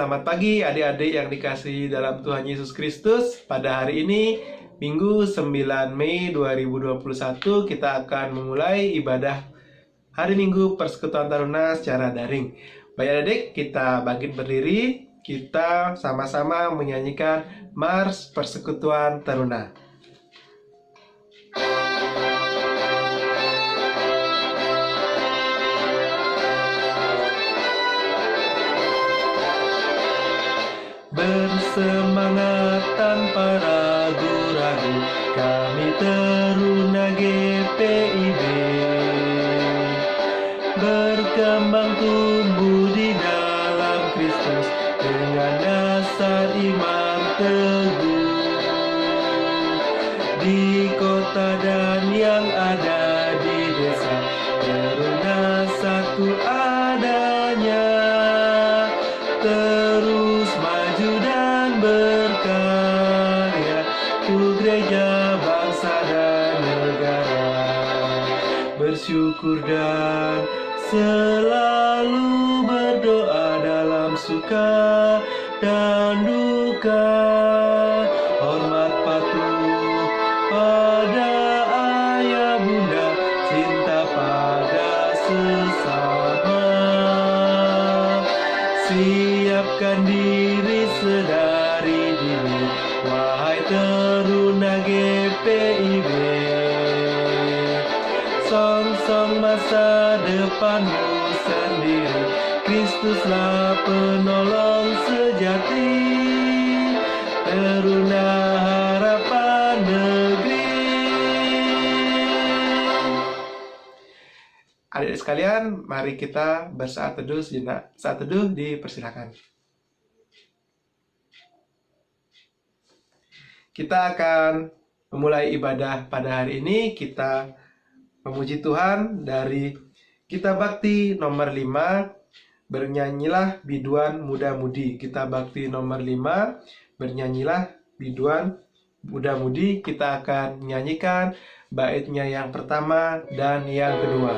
selamat pagi adik-adik yang dikasihi dalam Tuhan Yesus Kristus. Pada hari ini, Minggu 9 Mei 2021, kita akan memulai ibadah hari Minggu Persekutuan Taruna secara daring. Baik adik-adik, kita bangkit berdiri, kita sama-sama menyanyikan Mars Persekutuan Taruna. Bersemangat tanpa ragu-ragu, kami Taruna GPIB berkembang tumbuh di dalam Kristus dengan dasar iman teguh. Di kota dan yang ada di desa, Taruna satu adanya, terus maju dan berkarya untuk gereja, bangsa dan negara. Bersyukur dan selalu berdoa dalam suka dan duka, hormat patuh pada ayah bunda, cinta pada sesama. Siapkan diri sedari dini, wahai Taruna GPIB. Song-song masa depanmu sendiri, Kristuslah penolong sejati. Taruna harapan negeri. Adik-adik sekalian, mari kita bersaat teduh sejenak. Saat teduh dipersilakan. Kita akan memulai ibadah pada hari ini. Kita memuji Tuhan dari Kitab Bakti nomor 5, Bernyanyilah Biduan Muda-Mudi. Kitab Bakti nomor 5, Bernyanyilah Biduan Muda-Mudi. Kita akan menyanyikan baitnya yang pertama dan yang kedua.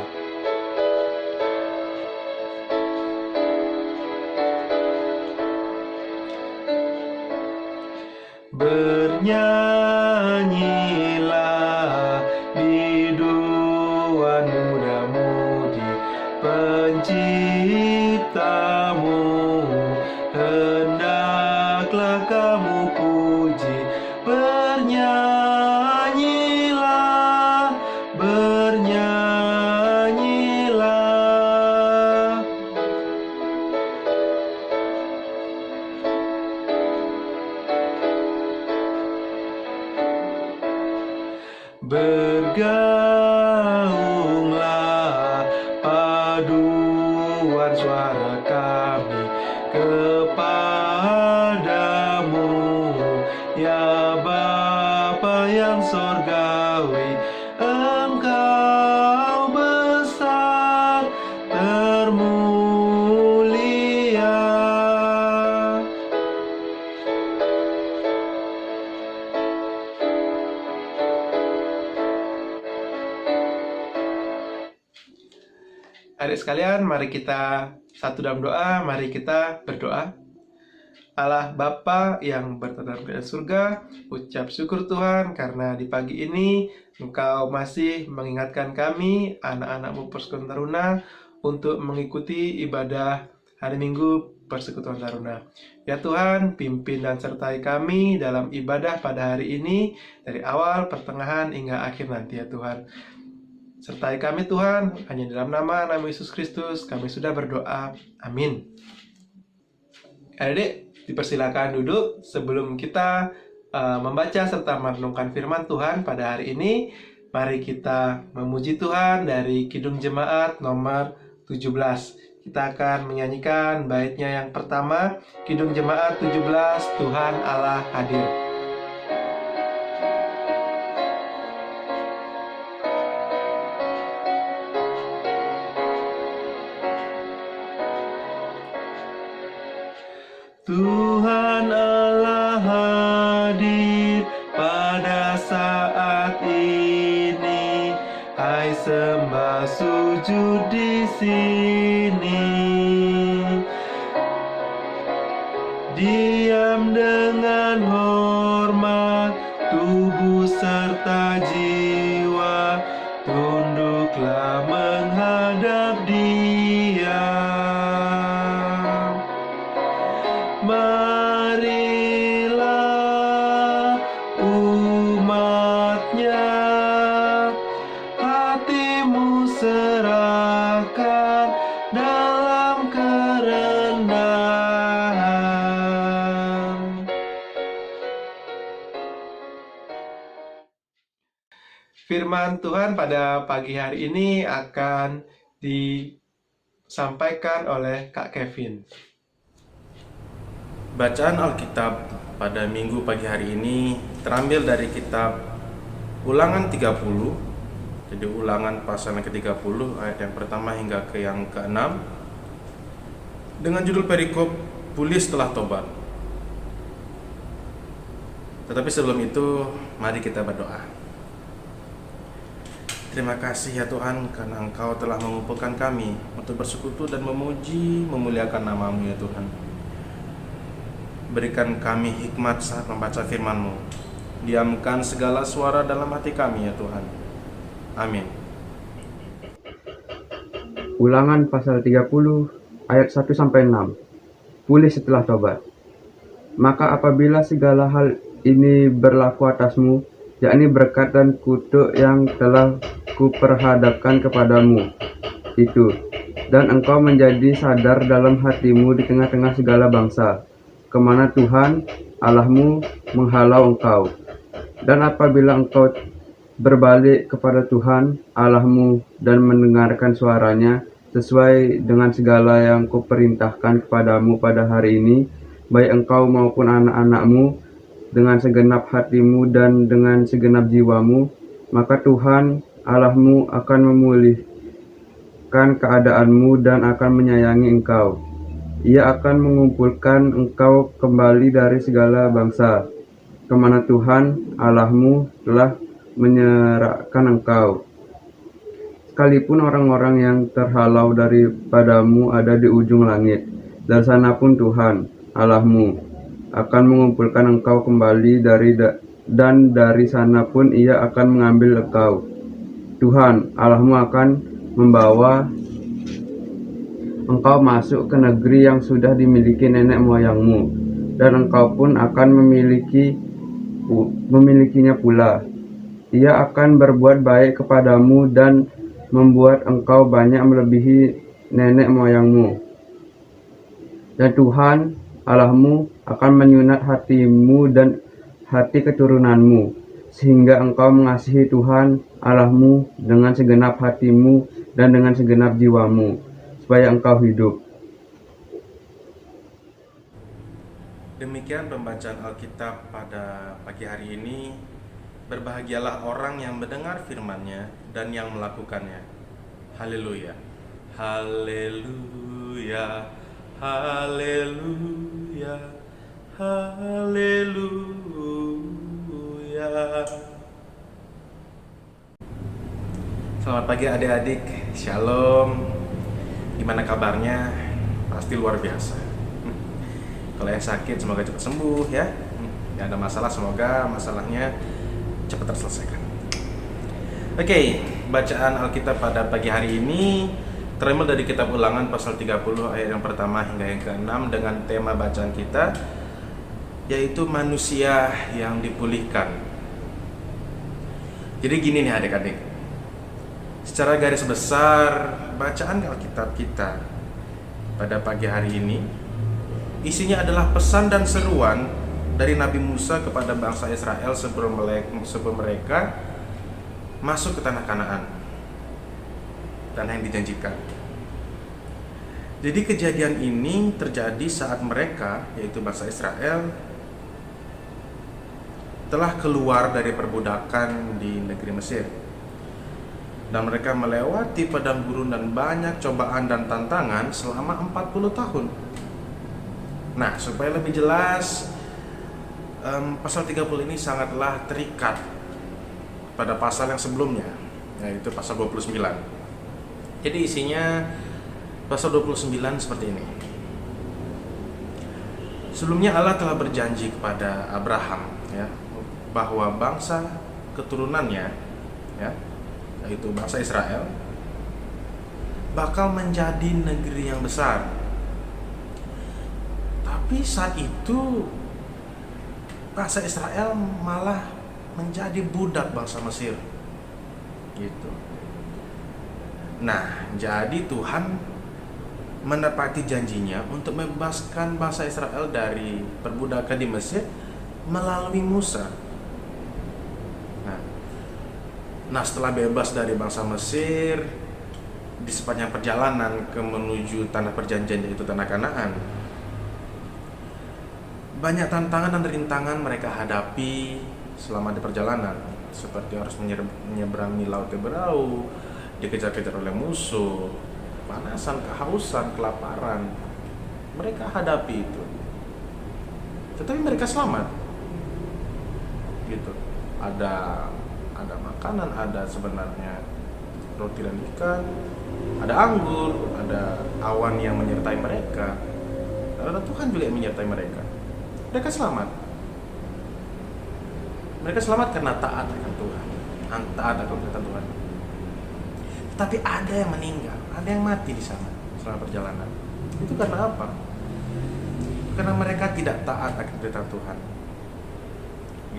Bernyanyilah biduan muda-mudi, penciptamu hendaklah kamu puji. Bernyanyilah, bernyanyilah. Bergaunglah paduan suara kami kepadamu, ya Bapa yang sorgawi. Engkau besar termulia. Adik sekalian, mari kita satu dalam doa, mari kita berdoa. Allah Bapa yang berada di surga, ucap syukur Tuhan karena di pagi ini Engkau masih mengingatkan kami, anak-anak-Mu Persekutuan Taruna, untuk mengikuti ibadah hari Minggu Persekutuan Taruna. Ya Tuhan, pimpin dan sertai kami dalam ibadah pada hari ini, dari awal, pertengahan, hingga akhir nanti ya Tuhan. Sertai kami Tuhan, hanya dalam nama Yesus Kristus kami sudah berdoa. Amin. Adik, dipersilakan duduk sebelum kita membaca serta merenungkan firman Tuhan pada hari ini. Mari kita memuji Tuhan dari Kidung Jemaat nomor 17. Kita akan menyanyikan baitnya yang pertama, Kidung Jemaat 17, Tuhan Allah hadir. Tuhan Allah hadir pada saat ini, hai sembah sujud di sini. dengan hormat, tubuh serta jiwa, tunduklah menghadap Dia. Marilah umatnya, hatimu serahkan dalam kerendahan. Firman Tuhan pada pagi hari ini akan disampaikan oleh Kak Kevin. Bacaan Alkitab pada minggu pagi hari ini terambil dari kitab Ulangan 30. Jadi Ulangan pasal yang ke-30 ayat yang pertama hingga ke yang ke-6 dengan judul perikop Pulih Setelah Tobat. Tetapi sebelum itu, mari kita berdoa. Terima kasih ya Tuhan, karena Engkau telah mengumpulkan kami untuk bersekutu dan memuji, memuliakan nama-Mu ya Tuhan. Berikan kami hikmat saat membaca firman-Mu. Diamkan segala suara dalam hati kami ya Tuhan. Amin. Ulangan pasal 30 ayat 1-6. Pulih setelah tobat. Maka apabila segala hal ini berlaku atasmu, yakni berkat dan kutuk yang telah kuperhadapkan kepadamu itu, dan engkau menjadi sadar dalam hatimu di tengah-tengah segala bangsa, kemana Tuhan Allahmu menghalau engkau. Dan apabila engkau berbalik kepada Tuhan Allahmu dan mendengarkan suaranya sesuai dengan segala yang kuperintahkan kepadamu pada hari ini, baik engkau maupun anak-anakmu, dengan segenap hatimu dan dengan segenap jiwamu, maka Tuhan Allahmu akan memulihkan keadaanmu dan akan menyayangi engkau. Ia akan mengumpulkan engkau kembali dari segala bangsa, kemana Tuhan Allahmu telah menyerahkan engkau. Sekalipun orang-orang yang terhalau daripadamu ada di ujung langit, dari sana pun Tuhan Allahmu akan mengumpulkan engkau kembali dan dari sana pun Ia akan mengambil engkau. Tuhan Allahmu akan membawa engkau masuk ke negeri yang sudah dimiliki nenek moyangmu, dan engkau pun akan memilikinya pula. Ia akan berbuat baik kepadamu dan membuat engkau banyak melebihi nenek moyangmu. Dan Tuhan Allahmu akan menyunat hatimu dan hati keturunanmu, sehingga engkau mengasihi Tuhan Allahmu dengan segenap hatimu dan dengan segenap jiwamu, supaya engkau hidup. Demikian pembacaan Alkitab pada pagi hari ini. Berbahagialah orang yang mendengar firman-Nya dan yang melakukannya. Haleluya. Haleluya. Haleluya. Haleluya. Selamat pagi adik-adik. Shalom. Gimana kabarnya? Pasti luar biasa. Kalau yang sakit semoga cepat sembuh ya. Yang ada masalah semoga masalahnya cepat terselesaikan. Oke, bacaan Alkitab pada pagi hari ini terambil dari kitab Ulangan pasal 30 ayat yang pertama hingga yang ke-6 dengan tema bacaan kita yaitu manusia yang dipulihkan. Jadi gini nih adik-adik. Secara garis besar bacaan Alkitab kita pada pagi hari ini isinya adalah pesan dan seruan dari Nabi Musa kepada bangsa Israel sebelum mereka masuk ke tanah Kanaan, tanah yang dijanjikan. Jadi kejadian ini terjadi saat mereka, yaitu bangsa Israel, telah keluar dari perbudakan di negeri Mesir. Dan mereka melewati padang gurun dan banyak cobaan dan tantangan selama 40 tahun. Nah, supaya lebih jelas, pasal 30 ini sangatlah terikat pada pasal yang sebelumnya, yaitu pasal 29. Jadi isinya pasal 29 seperti ini. Sebelumnya Allah telah berjanji kepada Abraham, ya, bahwa bangsa keturunannya, ya, yaitu bangsa Israel, bakal menjadi negeri yang besar. Tapi saat itu bangsa Israel malah menjadi budak bangsa Mesir, gitu. Nah, jadi Tuhan menepati janjinya untuk membebaskan bangsa Israel dari perbudakan di Mesir melalui Musa. Nah, setelah bebas dari bangsa Mesir, di sepanjang perjalanan menuju tanah perjanjian, yaitu tanah Kanaan, banyak tantangan dan rintangan mereka hadapi selama di perjalanan, seperti harus menyeberangi laut Teberau, dikejar-kejar oleh musuh, panasan, kehausan, kelaparan. Mereka hadapi itu, tetapi mereka selamat, gitu. Ada makanan, ada sebenarnya roti dan ikan, ada anggur, ada awan yang menyertai mereka, ada Tuhan juga yang menyertai mereka. Mereka selamat. Mereka selamat karena taat akan Tuhan, taat akan perintah Tuhan. Tapi ada yang meninggal, ada yang mati di sana selama perjalanan. Itu karena apa? Karena mereka tidak taat akan perintah Tuhan.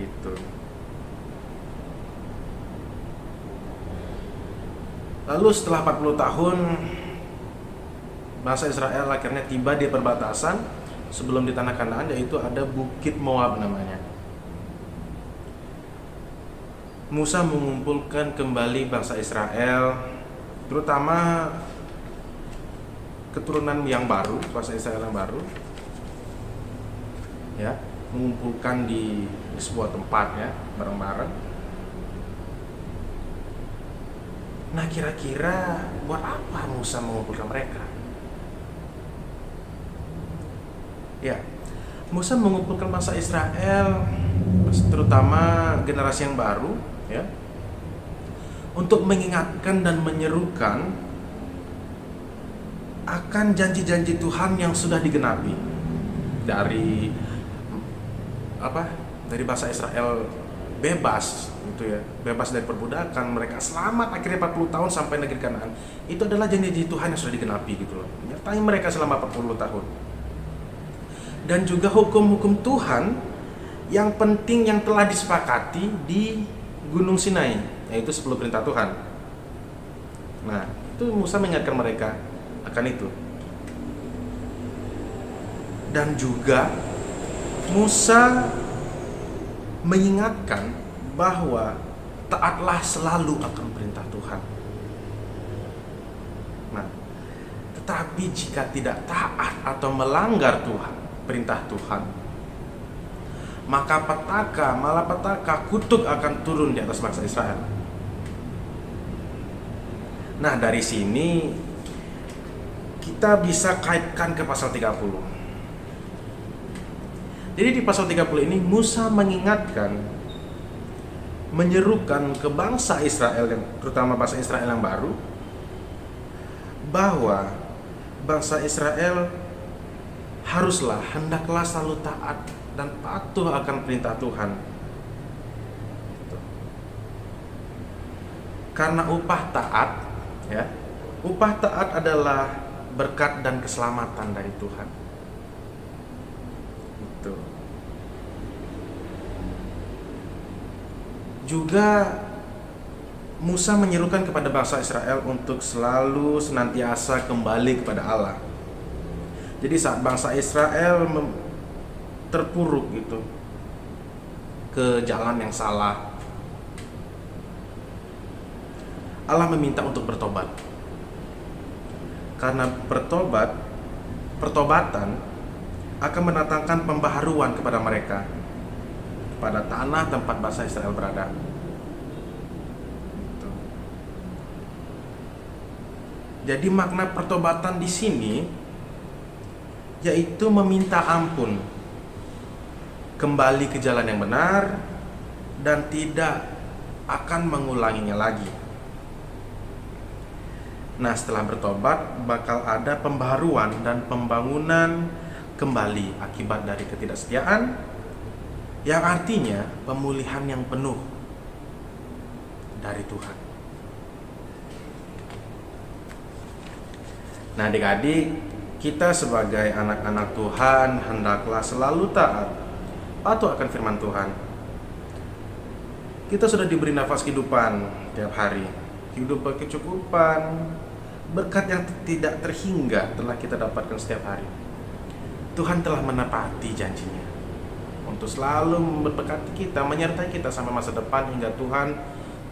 Gitu. Lalu setelah 40 tahun, bangsa Israel akhirnya tiba di perbatasan sebelum di tanah Kanaan, yaitu ada Bukit Moab namanya. Musa mengumpulkan kembali bangsa Israel, terutama keturunan yang baru, bangsa Israel yang baru, ya, mengumpulkan di sebuah tempat, ya, bareng-bareng. Nah, kira-kira buat apa Musa mengumpulkan mereka? Ya, Musa mengumpulkan bangsa Israel, terutama generasi yang baru, ya, untuk mengingatkan dan menyerukan akan janji-janji Tuhan yang sudah digenapi dari bangsa Israel bebas, gitu ya, bebas dari perbudakan, mereka selamat akhirnya 40 tahun sampai negeri Kanaan. Itu adalah janji-janji Tuhan yang sudah digenapi, gitu loh, menyertai mereka selama 40 tahun. Dan juga hukum-hukum Tuhan yang penting yang telah disepakati di Gunung Sinai, yaitu 10 perintah Tuhan. Nah, itu Musa mengingatkan mereka akan itu. Dan juga Musa mengingatkan bahwa taatlah selalu akan perintah Tuhan. Nah, tetapi jika tidak taat atau melanggar Tuhan, perintah Tuhan, maka malapetaka, kutuk akan turun di atas bangsa Israel. Nah, dari sini kita bisa kaitkan ke pasal 30. Jadi di pasal 30 ini Musa mengingatkan, menyerukan ke bangsa Israel, terutama bangsa Israel yang baru, bahwa bangsa Israel hendaklah selalu taat dan patuh akan perintah Tuhan. Karena upah taat adalah berkat dan keselamatan dari Tuhan. Itu. Juga Musa menyerukan kepada bangsa Israel untuk selalu senantiasa kembali kepada Allah. Jadi saat bangsa Israel terpuruk gitu ke jalan yang salah, Allah meminta untuk bertobat. Karena pertobatan akan mendatangkan pembaharuan kepada mereka, pada tanah tempat bangsa Israel berada. Jadi makna pertobatan di sini yaitu meminta ampun, kembali ke jalan yang benar, dan tidak akan mengulanginya lagi. Nah, setelah bertobat bakal ada pembaharuan dan pembangunan kembali akibat dari ketidaksetiaan, yang artinya pemulihan yang penuh dari Tuhan. Nah, adik-adik, kita sebagai anak-anak Tuhan hendaklah selalu taat, patuh akan firman Tuhan. Kita sudah diberi nafas kehidupan tiap hari, hidup berkecukupan, berkat yang tidak terhingga telah kita dapatkan setiap hari. Tuhan telah menepati janjinya untuk selalu memberkati kita, menyertai kita sampai masa depan hingga Tuhan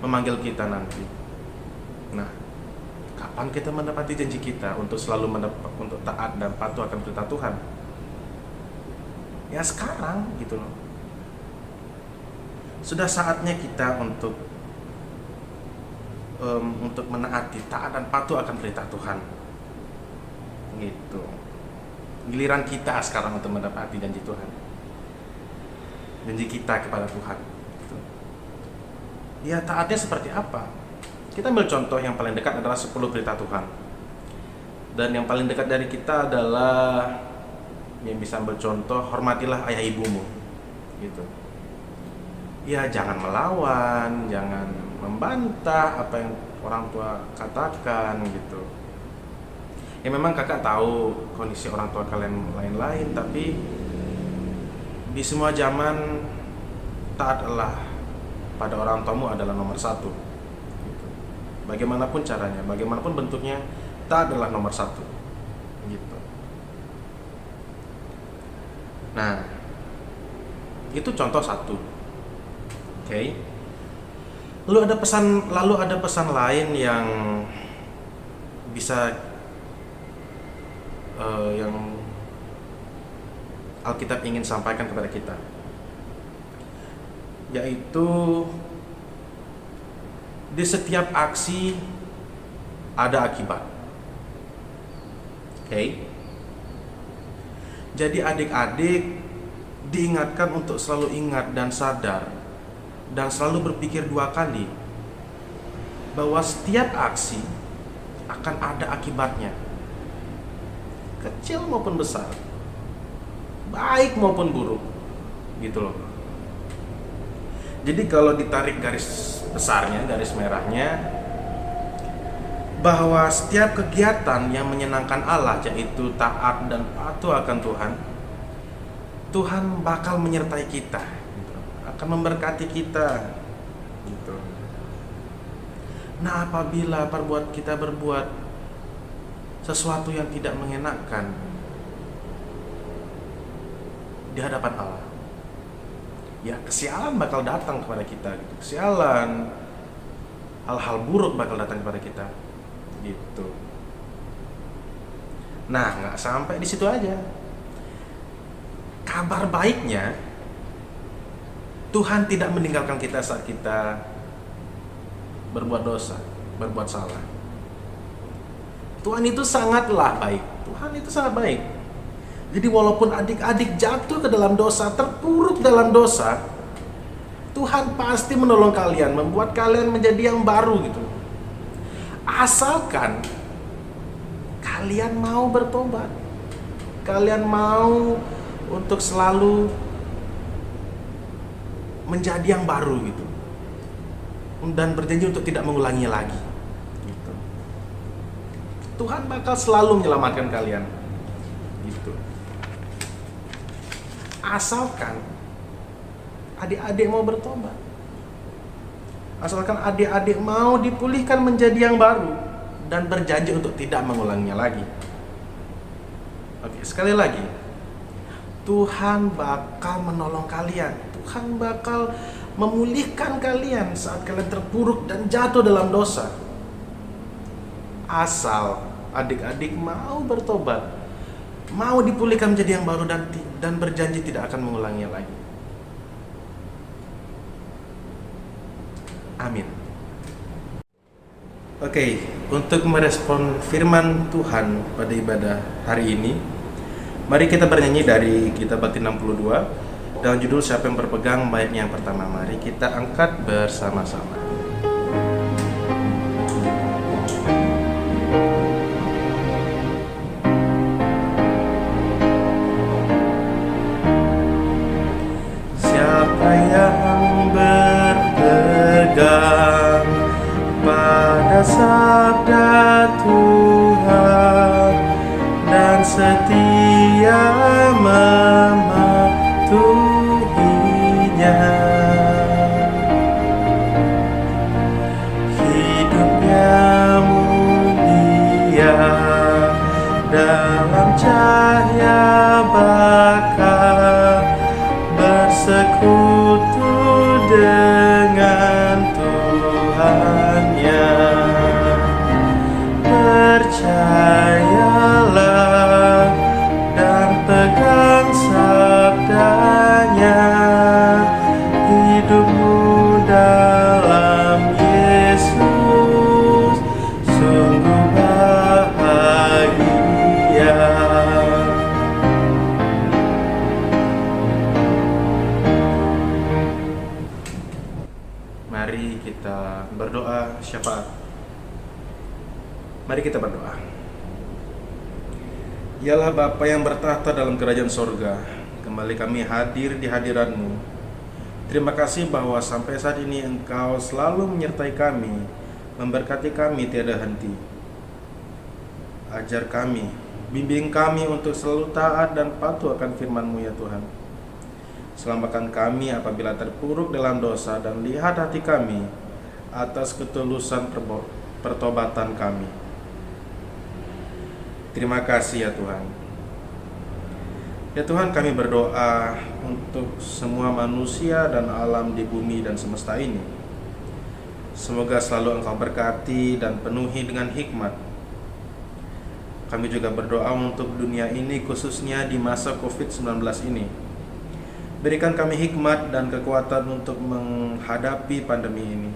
memanggil kita nanti. Nah, kapan kita menepati janji kita untuk selalu untuk taat dan patuh akan perintah Tuhan? Ya sekarang gitu loh. Sudah saatnya kita untuk menaati, taat dan patuh akan perintah Tuhan. Gitu. Giliran kita sekarang untuk menepati janji Tuhan. Janji kita kepada Tuhan. Gitu. Ya taatnya seperti apa? Kita ambil contoh yang paling dekat adalah 10 perintah Tuhan. Dan yang paling dekat dari kita adalah yang bisa ambil contoh, hormatilah ayah ibumu. Gitu. Ya jangan melawan, jangan membantah apa yang orang tua katakan gitu. Ya memang kakak tahu kondisi orang tua kalian lain-lain, tapi di semua zaman taatlah pada orang tuamu adalah nomor satu. Gitu. Bagaimanapun caranya, bagaimanapun bentuknya, taat adalah nomor satu. Gitu. Nah, itu contoh satu. Oke. Lalu ada pesan lain yang bisa yang Alkitab ingin sampaikan kepada kita, yaitu di setiap aksi ada akibat. Oke. Jadi adik-adik diingatkan untuk selalu ingat dan sadar dan selalu berpikir 2 kali bahwa setiap aksi akan ada akibatnya, kecil maupun besar, baik maupun buruk, gitu loh. Jadi kalau ditarik garis besarnya, garis merahnya, bahwa setiap kegiatan yang menyenangkan Allah, yaitu taat dan patuh akan Tuhan, Tuhan bakal menyertai kita, gitu, akan memberkati kita, gitu. Nah, apabila kita berbuat sesuatu yang tidak mengenakan di hadapan Allah, ya kesialan bakal datang kepada kita, gitu. Kesialan, hal-hal buruk bakal datang kepada kita, gitu. Nah, nggak sampai di situ aja. Kabar baiknya, Tuhan tidak meninggalkan kita saat kita berbuat dosa, berbuat salah. Tuhan itu sangatlah baik. Tuhan itu sangat baik. Jadi walaupun adik-adik jatuh ke dalam dosa, terpuruk dalam dosa, Tuhan pasti menolong kalian, membuat kalian menjadi yang baru gitu. Asalkan kalian mau bertobat, kalian mau untuk selalu menjadi yang baru gitu, dan berjanji untuk tidak mengulanginya lagi gitu. Tuhan bakal selalu menyelamatkan kalian gitu. Asalkan adik-adik mau bertobat, asalkan adik-adik mau dipulihkan menjadi yang baru dan berjanji untuk tidak mengulanginya lagi. Oke, sekali lagi, Tuhan bakal menolong kalian. Tuhan bakal memulihkan kalian saat kalian terpuruk dan jatuh dalam dosa. Asal adik-adik mau bertobat, mau dipulihkan menjadi yang baru dan berjanji tidak akan mengulanginya lagi. Amin. Oke, untuk merespon firman Tuhan pada ibadah hari ini, mari kita bernyanyi dari kitab Batin 62 dengan judul Siapa yang Berpegang Baiknya yang pertama. Mari kita angkat bersama-sama. kita berdoa syafaat. Mari kita berdoa. Yalah Bapa yang bertahta dalam kerajaan sorga, kembali kami hadir di hadirat-Mu. Terima kasih bahwa sampai saat ini Engkau selalu menyertai kami, memberkati kami tiada henti. Ajar kami, bimbing kami untuk selalu taat dan patuh akan firman-Mu ya Tuhan. Selamatkan kami apabila terpuruk dalam dosa, dan lihat hati kami atas ketulusan pertobatan kami. Terima kasih ya Tuhan. Ya Tuhan, kami berdoa untuk semua manusia dan alam di bumi dan semesta ini. Semoga selalu Engkau berkati dan penuhi dengan hikmat. Kami juga berdoa untuk dunia ini, khususnya di masa COVID-19 ini. Berikan kami hikmat dan kekuatan untuk menghadapi pandemi ini.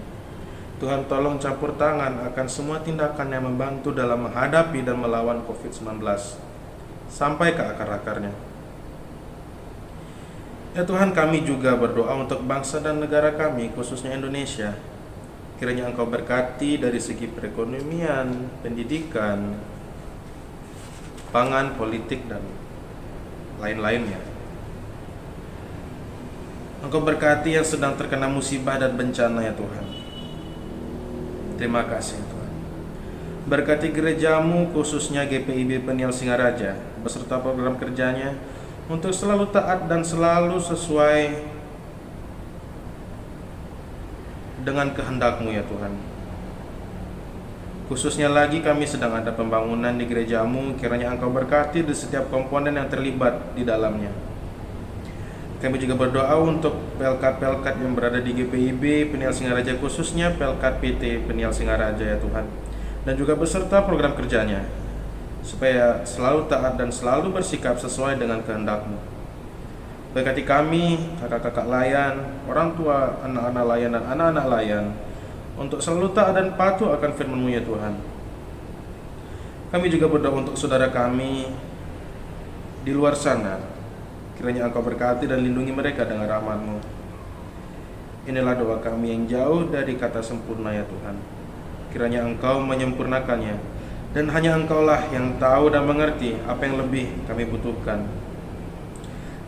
Tuhan, tolong campur tangan akan semua tindakan yang membantu dalam menghadapi dan melawan COVID-19 sampai ke akar-akarnya. Ya Tuhan, kami juga berdoa untuk bangsa dan negara kami, khususnya Indonesia. Kiranya Engkau berkati dari segi perekonomian, pendidikan, pangan, politik, dan lain-lainnya. Engkau berkati yang sedang terkena musibah dan bencana ya Tuhan. Terima kasih Tuhan. Berkati gerejamu, khususnya GPIB Peniel Singaraja, beserta program kerjanya, untuk selalu taat dan selalu sesuai dengan kehendak-Mu ya Tuhan. Khususnya lagi kami sedang ada pembangunan di gerejamu, kiranya Engkau berkati di setiap komponen yang terlibat di dalamnya. Kami juga berdoa untuk pelkat-pelkat yang berada di GPIB Peniel Singaraja, khususnya pelkat PT Peniel Singaraja ya Tuhan, dan juga beserta program kerjanya, supaya selalu taat dan selalu bersikap sesuai dengan kehendak-Mu. Berkati kami, kakak-kakak layan, orang tua, anak-anak layan, dan anak-anak layan, untuk selalu taat dan patuh akan firman-Mu ya Tuhan. Kami juga berdoa untuk saudara kami di luar sana. Kiranya Engkau berkati dan lindungi mereka dengan rahmat-Mu. Inilah doa kami yang jauh dari kata sempurna ya Tuhan. Kiranya Engkau menyempurnakannya, dan hanya Engkaulah yang tahu dan mengerti apa yang lebih kami butuhkan.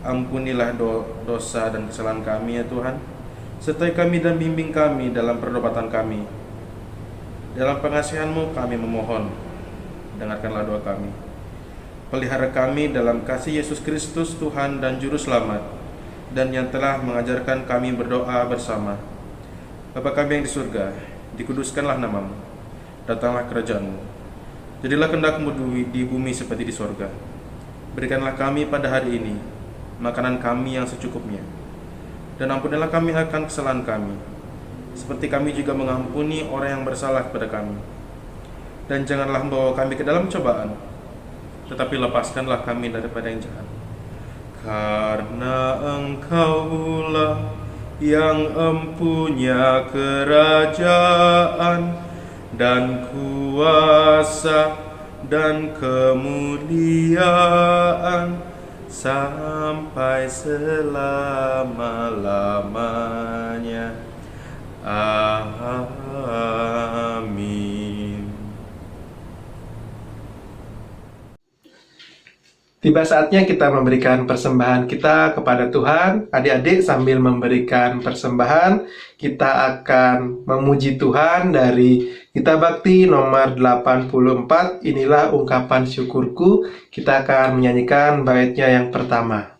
Ampunilah dosa dan kesalahan kami ya Tuhan. Sertai kami dan bimbing kami dalam perdobatan kami. Dalam pengasihan-Mu kami memohon, dengarkanlah doa kami. Pelihara kami dalam kasih Yesus Kristus Tuhan dan Juru Selamat, dan yang telah mengajarkan kami berdoa bersama. Bapa kami yang di surga, dikuduskanlah nama-Mu, datanglah kerajaan-Mu, jadilah kehendak-Mu di bumi seperti di surga. Berikanlah kami pada hari ini makanan kami yang secukupnya, dan ampunilah kami akan kesalahan kami, seperti kami juga mengampuni orang yang bersalah kepada kami. Dan janganlah membawa kami ke dalam cobaan, tetapi lepaskanlah kami daripada yang jahat. Karena Engkaulah yang empunya kerajaan dan kuasa dan kemuliaan sampai selama-lamanya. Amin. Tiba saatnya kita memberikan persembahan kita kepada Tuhan. Adik-adik, sambil memberikan persembahan, kita akan memuji Tuhan dari Kitab Bakti nomor 84. Inilah ungkapan syukurku. Kita akan menyanyikan baitnya yang pertama.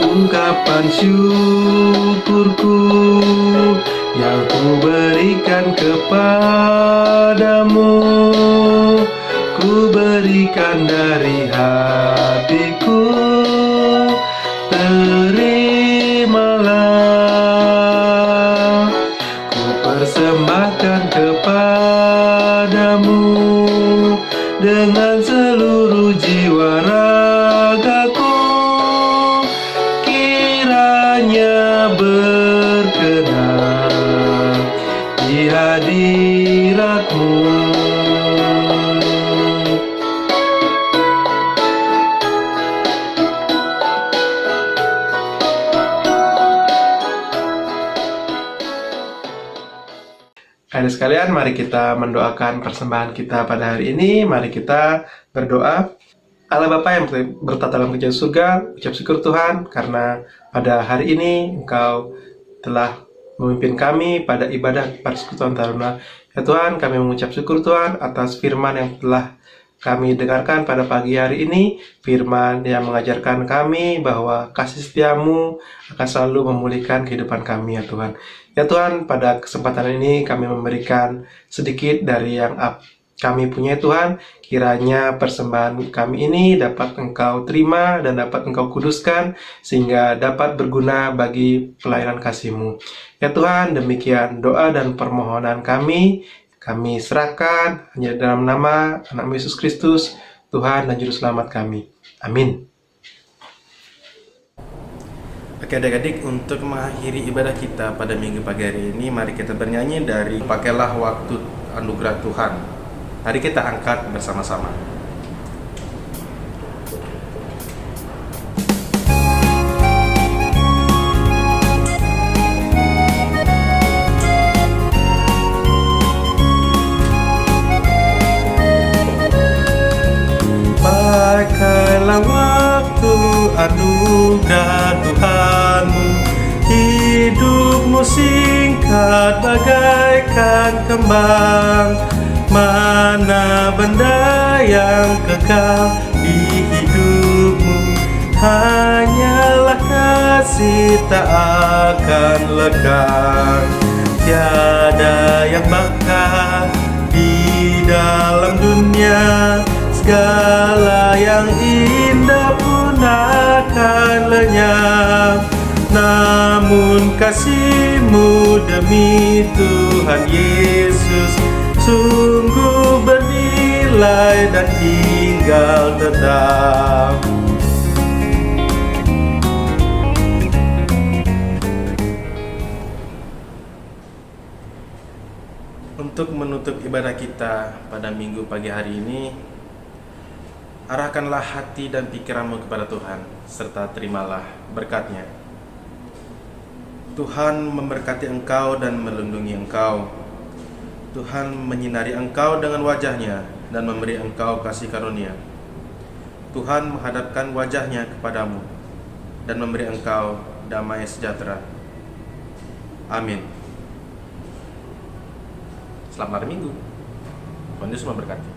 Ungkapan syukurku yang ku berikan kepadamu, ku berikan dari hatiku, terimalah. Ku persembahkan kepadamu dengan seluruh jiwa raga. Saudara sekalian, mari kita mendoakan persembahan kita pada hari ini. Mari kita berdoa. Allah Bapa yang bertata dalam kerajaan surga, ucap syukur Tuhan karena pada hari ini Engkau telah memimpin kami pada ibadah persekutuan taruna. Ya Tuhan, kami mengucap syukur Tuhan atas firman yang telah kami dengarkan pada pagi hari ini, firman yang mengajarkan kami bahwa kasih setiamu akan selalu memulihkan kehidupan kami ya Tuhan. Ya Tuhan, pada kesempatan ini kami memberikan sedikit dari yang kami punya Tuhan. Kiranya persembahan kami ini dapat Engkau terima dan dapat Engkau kuduskan sehingga dapat berguna bagi pelayanan kasih-Mu. Ya Tuhan, demikian doa dan permohonan kami serahkan hanya dalam nama anak Yesus Kristus, Tuhan dan Juru Selamat kami. Amin. Oke adik-adik, untuk mengakhiri ibadah kita pada minggu pagi hari ini, mari kita bernyanyi dari Pakailah Waktu Anugerah Tuhan. Mari kita angkat bersama-sama. Pakailah waktu anugerah Tuhanmu, hidupmu singkat bagaikan kembang. Mana benda yang kekal di hidupmu, hanyalah kasih tak akan lekang. Tiada yang bakal di dalam dunia, segala yang indah pun akan lenyap. Namun kasih-Mu demi Tuhan Yesus sungguh bernilai dan tinggal tetap. Untuk menutup ibadah kita pada minggu pagi hari ini, arahkanlah hati dan pikiranmu kepada Tuhan, serta terimalah berkat-Nya. Tuhan memberkati engkau dan melindungi engkau. Tuhan menyinari engkau dengan wajah-Nya dan memberi engkau kasih karunia. Tuhan menghadapkan wajah-Nya kepadamu dan memberi engkau damai sejahtera. Amin. Selamat hari Minggu. Tuhan Yesus memberkati.